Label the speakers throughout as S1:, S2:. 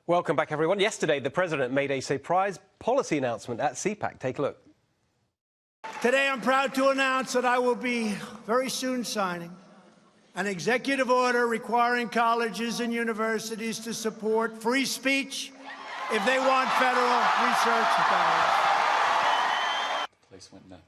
S1: Welcome back, everyone. Yesterday, the president made a surprise policy announcement at CPAC. Take a look.
S2: Today, I'm proud to announce that I will be very soon signing an executive order requiring colleges and universities to support free speech if they want federal research dollars.
S3: The place went nuts.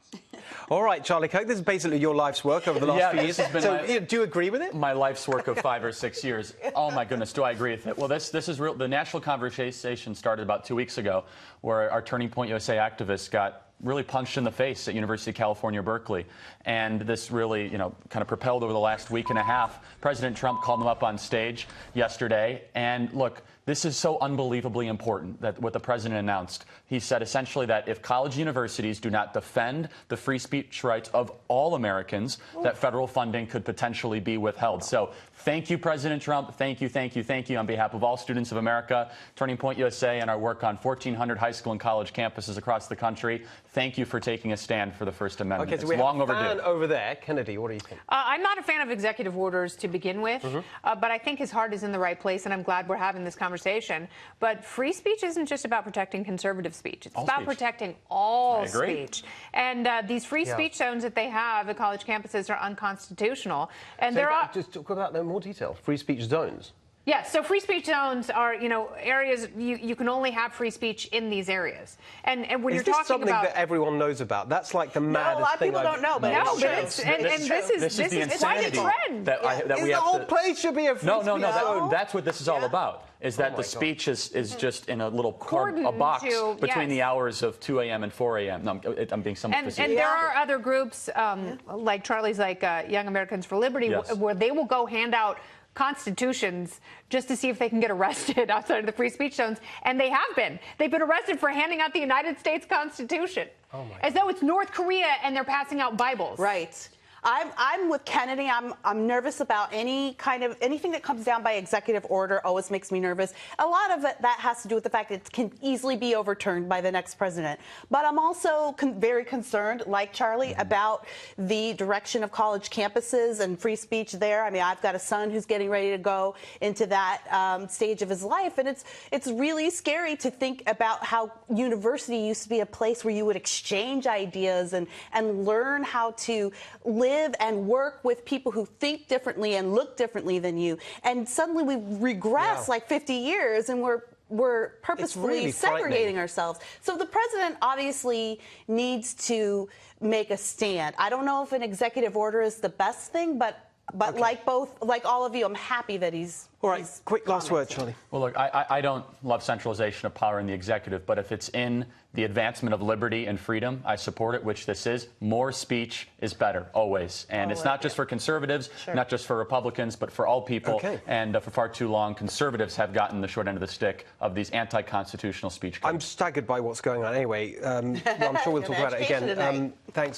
S1: All right, Charlie Kirk, this is basically your life's work over the last few years. So, do you agree with it?
S3: My life's work of 5 or 6 years. Oh, my goodness, do I agree with it? Well, this is real. The national conversation started about 2 weeks ago, where our Turning Point USA activists got really punched in the face at University of California, Berkeley. And this really, kind of propelled over the last week and a half. President Trump called them up on stage yesterday. And look, this is so unbelievably important that what the president announced. He said essentially that if college universities do not defend the free speech rights of all Americans, that federal funding could potentially be withheld. So thank you, President Trump. Thank you, thank you, thank you on behalf of all students of America, Turning Point USA, and our work on 1,400 high school and college campuses across the country. Thank you for taking a stand for the First Amendment.
S1: Okay, so
S3: it's long overdue.
S1: Fan over there, Kennedy, what do you think?
S4: I'm not a fan of executive orders to begin with, but I think his heart is in the right place, and I'm glad we're having this conversation. But free speech isn't just about protecting conservative speech. It's about protecting all speech. And these free speech zones that they have at college campuses are unconstitutional. And
S1: so
S4: there are...
S1: Just talk about that in more detail. Free speech zones.
S4: Yes, so free speech zones are, areas you can only have free speech in these areas. And when you're talking about...
S1: Is this something that everyone knows about? That's like the maddest thing.
S5: No, a lot of people don't know, but
S4: this is quite a trend.
S1: The whole place should be a free speech zone.
S3: That's what this is all about. Is that the speech is just in a little a box between the hours of 2 a.m. and 4 a.m. No, I'm being somewhat facetious.
S4: And there are other groups like Charlie's, like Young Americans for Liberty, where they will go hand out constitutions just to see if they can get arrested outside of the free speech zones. And they have been. They've been arrested for handing out the United States Constitution. As though it's North Korea and they're passing out Bibles.
S5: Right. I'm with Kennedy. I'm nervous about anything that comes down by executive order. Always makes me nervous. A lot of that has to do with the fact that it can easily be overturned by the next president. But I'm also very concerned, like Charlie, about the direction of college campuses and free speech there. I mean, I've got a son who's getting ready to go into that stage of his life, and it's really scary to think about how university used to be a place where you would exchange ideas and learn how to live and work with people who think differently and look differently than you. And suddenly we regress like 50 years and we're purposefully
S1: really
S5: segregating ourselves. So the president obviously needs to make a stand. I don't know if an executive order is the best thing, but like all of you, I'm happy that he's...
S1: All right, quick last word, Charlie.
S3: Well, look, I don't love centralization of power in the executive, but if it's in the advancement of liberty and freedom, I support it, which this is. More speech is better, always. And it's not just for conservatives, not just for Republicans, but for all people. And for far too long, conservatives have gotten the short end of the stick of these anti-constitutional speech.
S1: I'm staggered by what's going on anyway. I'm sure we'll talk about it again. Thanks.